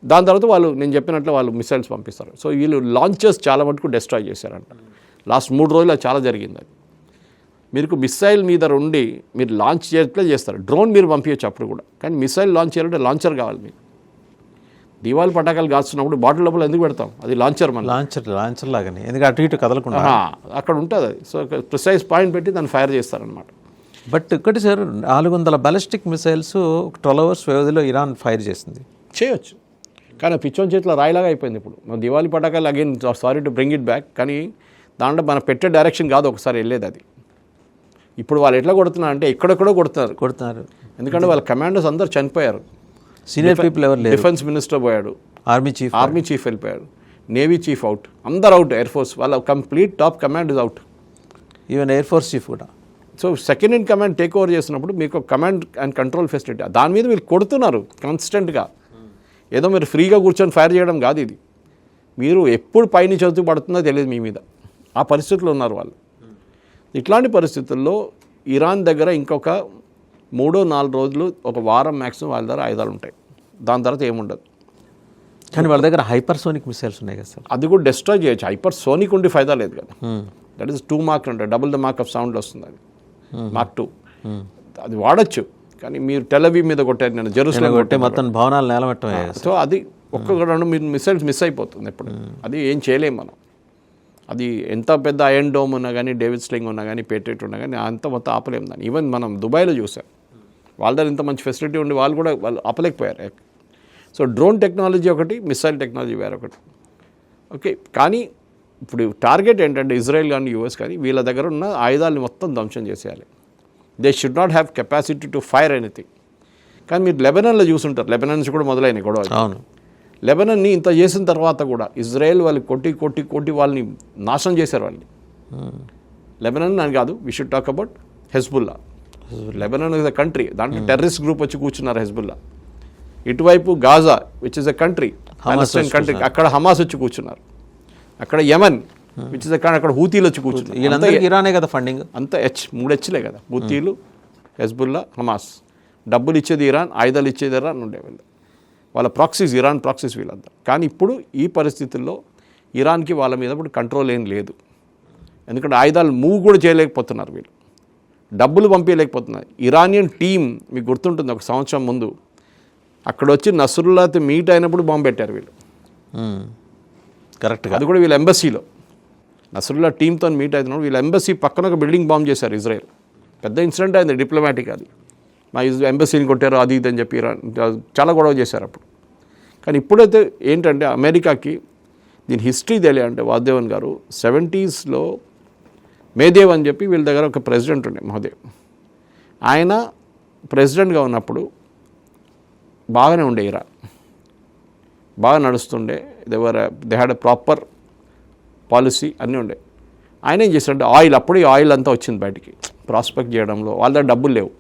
దాని తర్వాత వాళ్ళు నేను చెప్పినట్లు వాళ్ళు మిసైల్స్ పంపిస్తారు. సో వీళ్ళు లాంచర్స్ చాలా మటుకు డిస్ట్రాయ్ చేశారంట. లాస్ట్ 3 రోజులు అది చాలా జరిగింది. అది మీకు మిసైల్ మీద ఉండి మీరు లాంచ్ చేస్తారు. డ్రోన్ మీరు పంపించచ్చు అప్పుడు కూడా, కానీ మిసైల్ లాంచ్ చేయాలంటే లాంచర్ కావాలి. మీకు దీవాళి పటాకాలు కాస్తున్నప్పుడు బాటిల్ లోపల ఎందుకు పెడతాం? అది లాంచర్, మన
లాంచర్ లాగానే, ఎందుకంటే అటు ఇటు కదలకుండా
అక్కడ ఉంటుంది అది. సో ప్రిసైజ్ పాయింట్ పెట్టి దాన్ని ఫైర్ చేస్తారనమాట.
బట్ ఒకటి సార్, 400 బాలిస్టిక్ మిసైల్స్ 12 అవర్స్ వ్యవధిలో ఇరాన్ ఫైర్ చేసింది.
చేయొచ్చు, కానీ పిచ్చోన్ చేతిలో రాయిలాగా అయిపోయింది. ఇప్పుడు మన దివాళీ పటాకాలు again sorry to bring it back, కానీ దాంట్లో మన పెట్టే డైరెక్షన్ కాదు ఒకసారి వెళ్ళేది అది. ఇప్పుడు వాళ్ళు ఎట్లా కొడుతున్నారు అంటే ఎక్కడెక్కడో కొడుతున్నారు. ఎందుకంటే వాళ్ళ కమాండర్స్ అందరూ చనిపోయారు.
సీనియర్ పీపుల్ ఎవరు లేరు.
డిఫెన్స్ మినిస్టర్ పోయాడు, ఆర్మీ చీఫ్ వెళ్ళిపోయాడు, నేవీ చీఫ్ అవుట్, అందరు అవుట్. ఎయిర్ ఫోర్స్ వాళ్ళ complete top command is out,
even air force chief కూడా.
So second in command take over చేసినప్పుడు మీకు కమాండ్ అండ్ కంట్రోల్ ఫెసిలిటీ, దాని మీద వీళ్ళు కొడుతున్నారు కాన్స్టెంట్గా. ఏదో మీరు ఫ్రీగా కూర్చొని ఫైర్ చేయడం కాదు ఇది. మీరు ఎప్పుడు పైన చదువు పడుతుందో తెలియదు మీ మీద. ఆ పరిస్థితుల్లో ఉన్నారు వాళ్ళు. ఇట్లాంటి పరిస్థితుల్లో ఇరాన్ దగ్గర ఇంకొక 3-4 రోజులు, ఒక వారం మ్యాక్సిమం వాళ్ళ దగ్గర ఆయుధాలు ఉంటాయి. దాని తర్వాత ఏముండదు.
కానీ వాళ్ళ దగ్గర హైపర్సోనిక్ మిసైల్స్ ఉన్నాయి కదా సార్,
అది కూడా డిస్ట్రాయ్ చేయొచ్చు. హైపర్సోనిక్ ఉండి ఫైదా లేదు కదా. దట్ ఈస్ 2 మార్క్ అంటే double the mark of sound వస్తుంది. అది Mark 2 అది వాడచ్చు. కానీ మీరు టెలవీ మీద కొట్టారు, నేను జెరూసలేం
కొట్టే మొత్తం భవనాలు నేలమట్టం.
సో అది ఒక్కొక్క 2 మిసైల్స్ మిస్ అయిపోతుంది ఎప్పుడు. అది ఏం చేయలేం మనం. అది ఎంత పెద్ద ఐరన్ డోమ్ ఉన్నా కానీ, డేవిడ్ స్లింగ్ ఉన్నా కానీ, పేట్రియట్ ఉన్నా కానీ అంత మొత్తం ఆపలేం దాన్ని. ఈవెన్ మనం దుబాయ్లో చూసాం, వాళ్ళ దగ్గర ఇంత మంచి ఫెసిలిటీ ఉండి వాళ్ళు ఆపలేకపోయారు. సో డ్రోన్ టెక్నాలజీ ఒకటి, మిసైల్ టెక్నాలజీ వేరొకటి. ఓకే, కానీ ఇప్పుడు టార్గెట్ ఏంటంటే ఇజ్రాయెల్ కానీ యూఎస్ కానీ వీళ్ళ దగ్గర ఉన్న ఆయుధాలను మొత్తం ధ్వంసం చేసేయాలి. They should not have capacity to fire anything. కానీ మీరు లెబనాన్లో చూసుంటారు, లెబనాన్ నుంచి కూడా మొదలైనవి గొడవ.
అవును,
లెబనాన్ని ఇంత చేసిన తర్వాత కూడా ఇజ్రాయెల్ వాళ్ళు కొట్టి వాళ్ళని నాశనం చేశారు. వాళ్ళని లెబనాన్ అని కాదు, we should talk about Hezbollah. Lebanon is a country, దాంట్లో టెర్రరిస్ట్ గ్రూప్ వచ్చి కూర్చున్నారు హెజ్బుల్లా. ఇటువైపు Gaza which is a country, Palestine country, అక్కడ హమాస్ వచ్చి కూర్చున్నారు. అక్కడ యమన్ విచ్ ఇస్ అక్కడ హూతీలు వచ్చి కూర్చున్నారు.
ఇరానే కదా ఫండింగ్
అంతా 3 హెచ్లే కదా, హూతీలు, హెజ్బుల్లా, హమాస్. డబ్బులు ఇచ్చేది ఇరాన్, ఆయుధాలు ఇచ్చేది ఇరాన్ ఉండేవాళ్ళు. వాళ్ళ ప్రాక్సీస్, ఇరాన్ ప్రాక్సీస్ వీళ్ళంతా. కానీ ఇప్పుడు ఈ పరిస్థితుల్లో ఇరాన్కి వాళ్ళ మీద ఇప్పుడు కంట్రోల్ ఏం లేదు. ఎందుకంటే ఆయుధాలు మూవ్ కూడా చేయలేకపోతున్నారు వీళ్ళు, డబ్బులు పంపించలేకపోతున్నారు. ఇరానియన్ టీం మీకు గుర్తుంటుంది, 1 సంవత్సరం ముందు అక్కడ వచ్చి నస్రుల్లాతో మీట్ అయినప్పుడు బాంబు పెట్టారు వీళ్ళు.
కరెక్ట్గా,
అది కూడా వీళ్ళ ఎంబసీలో. నస్రుల్లా టీంతో మీట్ అయినప్పుడు వీళ్ళ ఎంబసీ పక్కన ఒక బిల్డింగ్ బాంబు చేశారు ఇజ్రాయెల్. పెద్ద ఇన్సిడెంట్ అయింది, డిప్లొమాటిక్. అది మా ఎంబసీని కొట్టారు, అది ఇది అని చెప్పి చాలా గొడవ చేశారు అప్పుడు. కానీ ఇప్పుడైతే ఏంటంటే అమెరికాకి దీని హిస్టరీ తెలియాలంటే వాసుదేవన్ గారు 70s మేదేవ్ అని చెప్పి వీళ్ళ దగ్గర ఒక ప్రెసిడెంట్ ఉండే, మహోదేవ్. ఆయన ప్రెసిడెంట్గా ఉన్నప్పుడు బాగానే ఉండే, ఇరాన్ బాగా నడుస్తుండే. They had a proper policy, అన్నీ ఉండే. ఆయన ఏం చేశాడంటే అప్పుడు ఈ ఆయిల్ అంతా వచ్చింది బయటికి, ప్రాస్పెక్ట్ చేయడంలో వాళ్ళ దగ్గర డబ్బులు లేవు.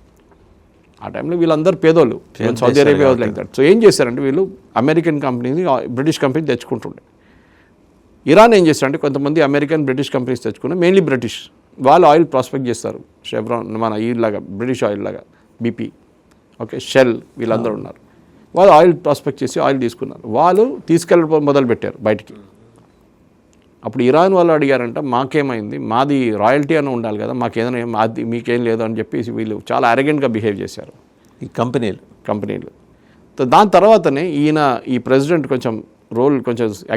ఆ టైంలో వీళ్ళందరూ పేదోళ్ళు, Saudi Arabia like that. So ఏం చేశారంటే వీళ్ళు అమెరికన్ కంపెనీని, బ్రిటిష్ కంపెనీ తెచ్చుకుంటుండే. ఇరాన్ ఏం చేస్తారంటే కొంతమంది అమెరికన్, బ్రిటిష్ కంపెనీస్ తెచ్చుకున్న, మెయిన్లీ బ్రిటిష్ వాళ్ళు ఆయిల్ ప్రాస్పెక్ట్ చేస్తారు. షెవ్రాన్ మన ఈలాగా బ్రిటిష్ ఆయిల్ లాగా, బీపీ, ఓకే, షెల్, వీళ్ళందరూ ఉన్నారు. వాళ్ళు ఆయిల్ ప్రాస్పెక్ట్ చేసి ఆయిల్ తీసుకున్నారు. వాళ్ళు తీసుకెళ్ళడం మొదలుపెట్టారు బయటికి. అప్పుడు ఇరాన్ వాళ్ళు అడిగారంట, మాకేమైంది, మాది రాయల్టీ అని ఉండాలి కదా, మాకేదైనా మాది మీకేం లేదు అని చెప్పేసి వీళ్ళు చాలా అరగెంట్గా బిహేవ్ చేశారు
ఈ కంపెనీలు.
దాని తర్వాతనే ఈ ప్రెసిడెంట్ కొంచెం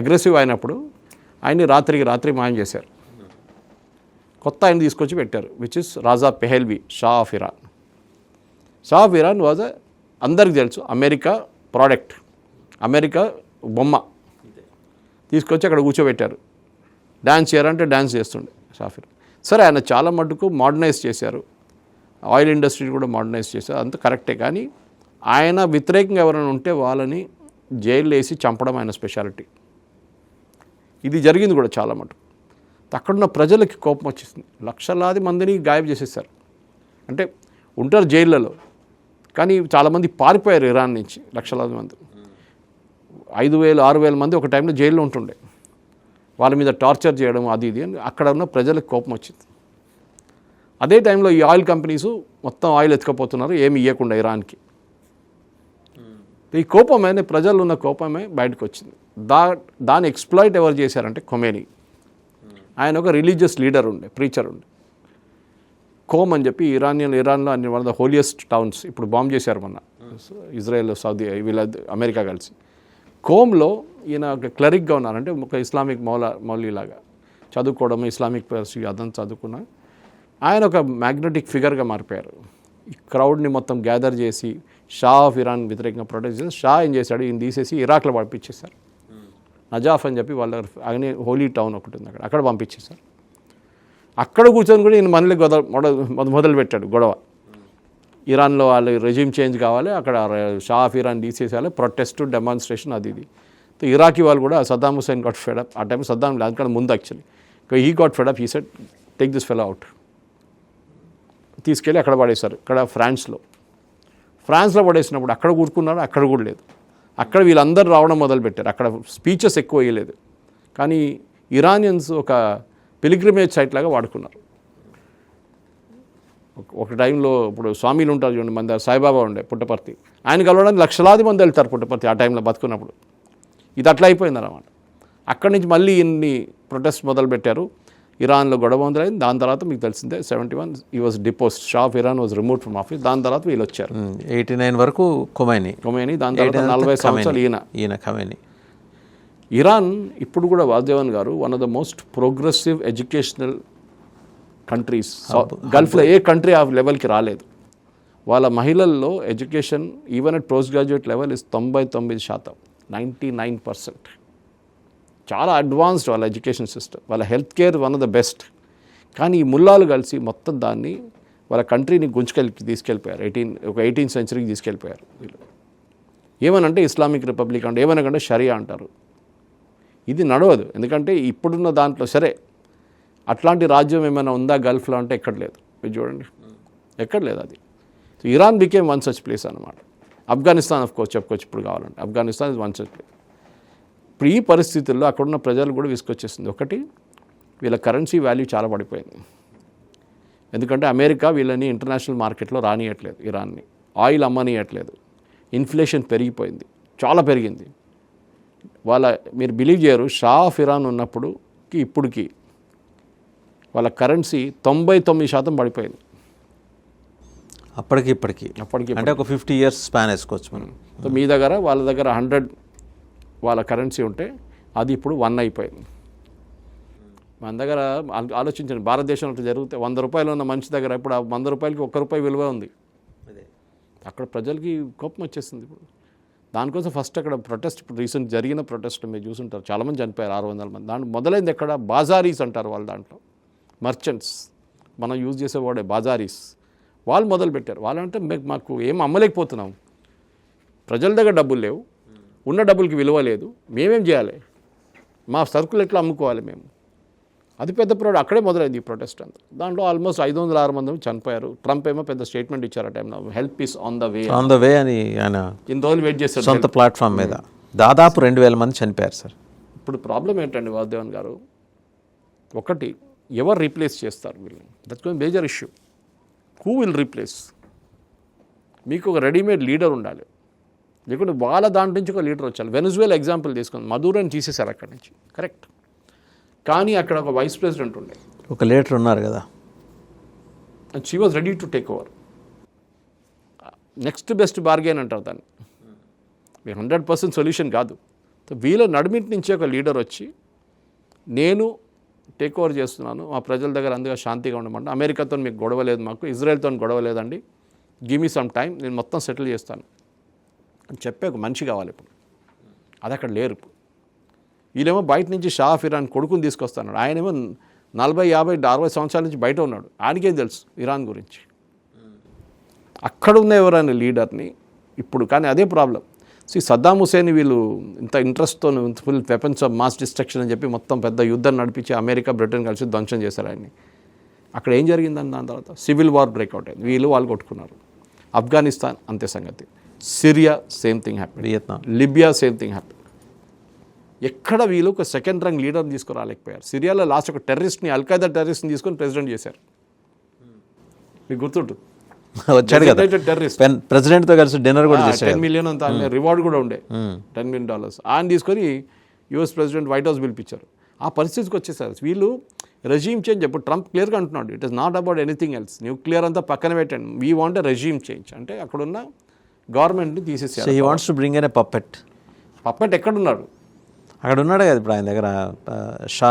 అగ్రెసివ్ అయినప్పుడు ఆయన్ని రాత్రి మాయం చేశారు. కొత్త ఆయన తీసుకొచ్చి పెట్టారు, which is Reza Pahlavi, Shah of Iran. Shah of Iran was అందరికి తెలుసు అమెరికా ప్రోడక్ట్, అమెరికా బొమ్మ తీసుకొచ్చి అక్కడ కూర్చోబెట్టారు. డ్యాన్స్ చేయాలంటే డ్యాన్స్ చేస్తుండే షాఫిర్. సరే, ఆయన చాలా మటుకు మోడర్నైజ్ చేశారు, ఆయిల్ ఇండస్ట్రీని కూడా మోడర్నైజ్ చేశారు, అంత కరెక్టే. కానీ ఆయన వ్యతిరేకంగా ఎవరైనా ఉంటే వాళ్ళని జైలు వేసి చంపడం ఆయన స్పెషాలిటీ. ఇది జరిగింది కూడా చాలా మటుకు. అక్కడున్న ప్రజలకి కోపం వచ్చేసింది, లక్షలాది మందిని గాయబ్ చేసేసారు. అంటే ఉంటారు జైళ్ళలో, కానీ చాలామంది పారిపోయారు ఇరాన్ నుంచి, లక్షలాది మంది. 5,000-6,000 మంది ఒక టైంలో జైల్లో ఉంటుండే. వాళ్ళ మీద టార్చర్ చేయడం అది ఇది అని అక్కడ ఉన్న ప్రజలకు కోపం వచ్చింది. అదే టైంలో ఈ ఆయిల్ కంపెనీస్ మొత్తం ఆయిల్ ఎత్తుకపోతున్నారు, ఏమి ఇవ్వకుండా ఇరాన్కి. ఈ కోపమే, ప్రజల్లో ఉన్న కోపమే బయటకు వచ్చింది. దాన్ని ఎక్స్ప్లాయిట్ ఎవరు చేశారంటే ఖొమేనీ. ఆయన ఒక రిలీజియస్ లీడర్ ఉండే, ప్రీచర్ ఉండే. కోమ్ అని చెప్పి ఇరాన్లో అన్ని one of the holiest towns ఇప్పుడు బాంబ్ చేశారు మొన్న, ఇజ్రాయెల్, సౌదీ, వీళ్ళ అమెరికా కలిసి. కోమ్లో ఈయన ఒక క్లరిక్గా ఉన్నారంటే ఒక ఇస్లామిక్ మౌలీలాగా చదువుకోవడం, ఇస్లామిక్ పర్సీ అదంతా చదువుకున్న ఆయన ఒక మ్యాగ్నెటిక్ ఫిగర్గా మారిపోయారు. ఈ క్రౌడ్ని మొత్తం గ్యాదర్ చేసి షా ఆఫ్ ఇరాన్ వ్యతిరేకంగా ప్రొటెస్ట్ చేసి షా ఏం చేశాడు, ఈయన తీసేసి ఇరాక్లో పంపించేశారు. నజాఫ్ అని చెప్పి వాళ్ళ అనే హోలీ టౌన్ ఒకటి ఉంది, అక్కడ పంపించేశారు. అక్కడ కూర్చొని కూడా ఈయన మనల్ని మొదలుపెట్టాడు గొడవ. ఇరాన్లో వాళ్ళు రెజ్యూమ్ చేంజ్ కావాలి, అక్కడ షా ఆఫ్ ఇరాన్ తీసేసేయాలి, ప్రొటెస్ట్, డెమాన్స్ట్రేషన్, అది ఇది. ఇరాకీ వాళ్ళు కూడా సద్దాం హుస్సేన్ గాట్ ఫెడప్. ఆ టైం సద్దాం దానికన్నా ముందు actually he got fed up. He said take this fellow out. తీసుకెళ్ళి అక్కడ పడేశారు. ఇక్కడ ఫ్రాన్స్లో పడేసినప్పుడు అక్కడ కూడుకున్నారు, అక్కడ కూడా లేదు. అక్కడ వీళ్ళందరూ రావడం మొదలుపెట్టారు. అక్కడ స్పీచెస్ ఎక్కువ వేయలేదు, కానీ ఇరానియన్స్ ఒక పిలిగ్రిమేజ్ సైట్ లాగా వాడుకున్నారు. ఒక టైంలో ఇప్పుడు స్వామీలు ఉంటారు చూడండి, మన దగ్గర సాయిబాబా ఉండే పుట్టపర్తి, ఆయన కలవడానికి లక్షలాది మంది వెళ్తారు పుట్టపర్తి ఆ టైంలో బతుకున్నప్పుడు. ఇది అట్లా అయిపోయింది అన్నమాట. అక్కడి నుంచి మళ్ళీ ఇన్ని ప్రొటెస్ట్ మొదలుపెట్టారు. ఇరాన్లో గొడవ మొదలైంది. దాని తర్వాత మీకు తెలిసిందే 71 ఈ was deposed. Shah of Iran was remove from office. దాని తర్వాత వీళ్ళు వచ్చారు
89 వరకు ఖొమైనీ.
దాని తర్వాత 40 సంవత్సరాలు
ఈయన ఖొమైనీ.
ఇరాన్ ఇప్పుడు కూడా వాసుదేవన్ గారు one of the most progressive educational countries. గల్ఫ్లో ఏ కంట్రీ ఆ లెవెల్కి రాలేదు. వాళ్ళ మహిళల్లో education even at post graduate level is 99%, 99%. చాలా అడ్వాన్స్డ్ వాళ్ళ ఎడ్యుకేషన్ సిస్టమ్. వాళ్ళ health care one of the best. కానీ ఈ ముల్లాలు కలిసి మొత్తం దాన్ని వాళ్ళ కంట్రీని తీసుకెళ్ళిపోయారు. 18th సెంచరీకి తీసుకెళ్ళిపోయారు వీళ్ళు. ఏమనంటే ఇస్లామిక్ రిపబ్లిక్ అంటే, ఏమనకంటే షరియా అంటారు. ఇది నడవదు. ఎందుకంటే ఇప్పుడున్న దాంట్లో సరే అట్లాంటి రాజ్యం ఏమైనా ఉందా గల్ఫ్లో అంటే ఎక్కడ లేదు. మీరు చూడండి, ఎక్కడ లేదు అది. So Iran became one such place అనమాట. ఆఫ్ఘనిస్తాన్ ఆఫ్ కోర్స్ చెప్పుకోవచ్చు ఇప్పుడు కావాలంటే. Afghanistan is one such place. ఇప్పుడు ఈ పరిస్థితుల్లో అక్కడున్న ప్రజలు కూడా విసుకొచ్చేసింది. ఒకటి, వీళ్ళ కరెన్సీ వాల్యూ చాలా పడిపోయింది. ఎందుకంటే అమెరికా వీళ్ళని ఇంటర్నేషనల్ మార్కెట్లో రానియట్లేదు, ఇరాన్ని ఆయిల్ అమ్మనియట్లేదు. ఇన్ఫ్లేషన్ పెరిగిపోయింది, చాలా పెరిగింది. మీరు బిలీవ్ చేయరు, షా ఆఫ్ ఇరాన్ ఉన్నప్పుడుకి ఇప్పటికి వాళ్ళ కరెన్సీ 99% పడిపోయింది.
అప్పటికి అంటే ఒక 50 years స్పాన్ వేసుకోవచ్చు మనం.
సో మీ దగ్గర వాళ్ళ దగ్గర 100 వాళ్ళ కరెన్సీ ఉంటే అది ఇప్పుడు 1 అయిపోయింది. మన దగ్గర ఆలోచించండి, భారతదేశంలో జరిగితే 100 రూపాయలు ఉన్న మనిషి దగ్గర ఇప్పుడు ఆ 100 రూపాయలకి 1 రూపాయి విలువ ఉంది. అక్కడ ప్రజలకి కోపం వచ్చేసింది. ఇప్పుడు దానికోసం ఫస్ట్ అక్కడ ప్రొటెస్ట్, ఇప్పుడు రీసెంట్ జరిగిన ప్రొటెస్ట్ మీరు చూసుంటారు, చాలామంది చనిపోయారు, 600 మంది. దాంట్లో మొదలైంది ఎక్కడ, బాజారీస్ అంటారు వాళ్ళు. దాంట్లో మర్చెంట్స్, మనం యూజ్ చేసేవాడే బాజారీస్, వాళ్ళు మొదలుపెట్టారు. వాళ్ళంటే మాకు ఏం అమ్మలేకపోతున్నాం, ప్రజల దగ్గర డబ్బులు లేవు, ఉన్న డబ్బులకి విలువ లేదు, మేమేం చేయాలి, మా సరుకులు ఎట్లా అమ్ముకోవాలి మేము. అది పెద్ద అక్కడే మొదలైంది ఈ ప్రొటెస్ట్ అంతా. దాంట్లో ఆల్మోస్ట్ 506 మంది చనిపోయారు. ట్రంప్ ఏమో పెద్ద స్టేట్మెంట్ ఇచ్చారు ఆ టైంలో, help is on the way
అని ఆయన
ఇన్ని రోజులు వెయిట్ చేస్తారు
సొంత ప్లాట్ఫామ్ మీద. దాదాపు 2000 మంది చనిపోయారు సార్.
ఇప్పుడు ప్రాబ్లం ఏంటండి వాసుదేవన్ గారు, ఒకటి ఎవరు రీప్లేస్ చేస్తారు వీళ్ళని, that's going major issue. Who will replace? మీకు ఒక రెడీమేడ్ లీడర్ ఉండాలి, లేకుంటే వాళ్ళ దాంట్ నుంచి ఒక లీడర్ వచ్చాలి. వెనజువేలా ఎగ్జాంపుల్ తీసుకుంది, మదూరోని తీసేశారు అక్కడి నుంచి, కరెక్ట్. కానీ అక్కడ ఒక వైస్ ప్రెసిడెంట్ ఉండే,
ఒక లీడర్ ఉన్నారు కదా,
and she was ready to take over. Next best bargain అంటారు దాన్ని. 100% సొల్యూషన్ కాదు. వీళ్ళ నడిమిటి నుంచి ఒక లీడర్ వచ్చి, నేను టేక్ ఓవర్ చేస్తున్నాను, మా ప్రజల దగ్గర అందుగా శాంతిగా ఉండమంటే, అమెరికాతో మీకు గొడవ లేదు, మాకు ఇజ్రాయెల్తో గొడవ లేదండి, గివ్ మీ సమ్ టైం, నేను మొత్తం సెటిల్ చేస్తాను అని చెప్పే ఒక మనిషి కావాలి ఇప్పుడు. అది అక్కడ లేరు. వీళ్ళేమో బయట నుంచి షా ఆఫ్ ఇరాన్ కొడుకుని తీసుకొస్తున్నాడు. ఆయనేమో 40, 50, 60 సంవత్సరాల నుంచి బయట ఉన్నాడు, ఆయనకేం తెలుసు ఇరాన్ గురించి. అక్కడ ఉన్న ఎవరైనా లీడర్ని ఇప్పుడు, కానీ అదే ప్రాబ్లం. సద్దాం హుసేన్ వీళ్ళు ఇంత ఇంట్రెస్ట్తో full weapons of mass destruction అని చెప్పి మొత్తం పెద్ద యుద్ధం నడిపించి అమెరికా బ్రిటన్ కలిసి ధ్వంసం చేశారు ఆయన్ని. అక్కడ ఏం జరిగిందని దాని తర్వాత సివిల్ వార్ బ్రేక్అవుట్ అయింది, వాళ్ళు కొట్టుకున్నారు. ఆఫ్ఘనిస్తాన్ అంతే సంగతి, Syria same thing happy,
Vietnam,
Libya same thing happy. ఎక్కడ వీళ్ళు ఒక సెకండ్ రంగ్ లీడర్ని తీసుకురాలేకపోయారు. సిరియాలో లాస్ట్ ఒక టెర్రరిస్ట్ని, అల్ఖైదా టెర్రరిస్ట్ని తీసుకొని ప్రెసిడెంట్ చేశారు. మీకు గుర్తుంటుంది,
వచ్చాడు కదా ప్రెసిడెంట్తో కలిసి డిన్నర్ కూడా చేశారు.
10 million అంత రివార్డ్ కూడా ఉండే, $10 million. ఆయన తీసుకొని యూఎస్ ప్రెసిడెంట్ వైట్ హౌస్ పిలిపించారు. ఆ పరిస్థితికి వచ్చేసారు వీళ్ళు. రెజీమ్ చేంజ్ ఇప్పుడు ట్రంప్ క్లియర్గా అంటున్నాడు, it is not about anything else, nuclear అంతా పక్కన పెట్టండి, we want a regime change. అంటే అక్కడున్న గవర్నమెంట్ని తీసేసారు.
He wants to bring in a puppet
ఎక్కడున్నాడు?
అక్కడ ఉన్నాడు కదా ఇప్పుడు ఆయన దగ్గర, షా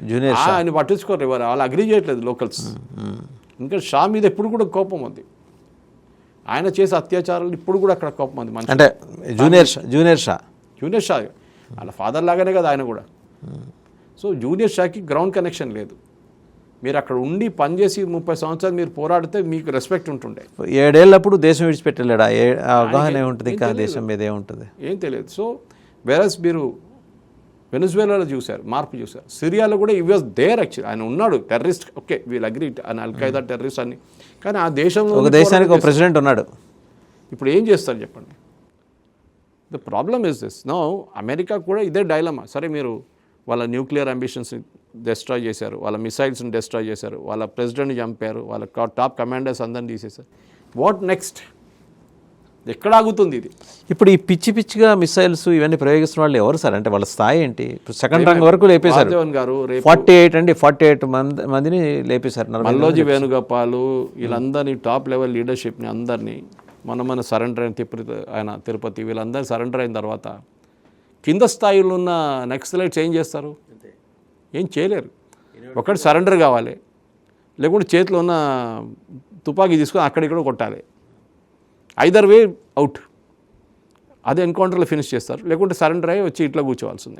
జూనియర్ షా.
ఆయన పట్టించుకోరు ఎవరు, వాళ్ళు అగ్రీ చేయట్లేదు లోకల్స్. ఇంకా షా మీద ఎప్పుడు కూడా కోపం ఉంది, ఆయన చేసే అత్యాచారాలు ఇప్పుడు కూడా అక్కడ కోపం ఉంది.
అంటే జూనియర్ షా
వాళ్ళ ఫాదర్ లాగానే కదా ఆయన కూడా. సో జూనియర్ షాకి గ్రౌండ్ కనెక్షన్ లేదు. మీరు అక్కడ ఉండి పనిచేసి 30 సంవత్సరాలు మీరు పోరాడితే మీకు రెస్పెక్ట్ ఉంటుండే.
7 ఏళ్ళప్పుడు దేశం విడిచిపెట్టలేడు, అవగాహన ఏముంటుంది, ఇంకా దేశం మీద ఏముంటుంది ఏం
తెలియదు. సో వేరస్ మీరు వెనజువేలాలో చూశారు, మార్పు చూశారు. సిరియాలో కూడా ఈ వాజ్ దేర్ యాక్చువల్లీ, ఆయన ఉన్నాడు టెర్రరిస్ట్, ఓకే వీల్ అగ్రీ, ఆయన అల్ఖైదా టెర్రరిస్ట్ అని. కానీ ఆ దేశంలో
ఒక దేశానికి ఒక ప్రెసిడెంట్ ఉన్నాడు.
ఇప్పుడు ఏం చేస్తారు చెప్పండి? The problem is this. No America కూడా ఇదే డైలమా. సరే మీరు వాళ్ళ న్యూక్లియర్ అంబిషన్స్ని డెస్ట్రాయ్ చేశారు, వాళ్ళ మిసైల్స్ని డెస్ట్రాయ్ చేశారు, వాళ్ళ ప్రెసిడెంట్ని చంపారు, వాళ్ళ టాప్ కమాండర్స్ అందరిని తీసేశారు. What next? ఎక్కడ ఆగుతుంది ఇది?
ఇప్పుడు ఈ పిచ్చిగా మిసైల్స్ ఇవన్నీ ప్రయోగిస్తున్న వాళ్ళు ఎవరు సార్? అంటే వాళ్ళ స్థాయి ఏంటి? ఇప్పుడు సెకండ్ ర్యాంక్ వరకు లేపేశారు.
వాసుదేవన్ గారు రేపు
48 మందిని లేపేశారు.
మల్లోజీ వేణుగోపాలు వీళ్ళందరినీ టాప్ లెవెల్ లీడర్షిప్ని అందరినీ మన సరెండర్ అయిన తిరుపతి వీళ్ళందరూ సరెండర్ అయిన తర్వాత కింద స్థాయిలో ఉన్న నక్సలైట్స్ ఏం చేస్తారు? ఏం చేయలేరు. ఒకటి సరెండర్ కావాలి, లేకుంటే చేతిలో ఉన్న తుపాకీ తీసుకొని అక్కడిక్కడ కొట్టాలి. Either way out. అదే ఎన్కౌంటర్లో ఫినిష్ చేస్తారు, లేకుంటే సరెండర్ అయ్యి వచ్చి ఇట్లా కూర్చోవాల్సిందే.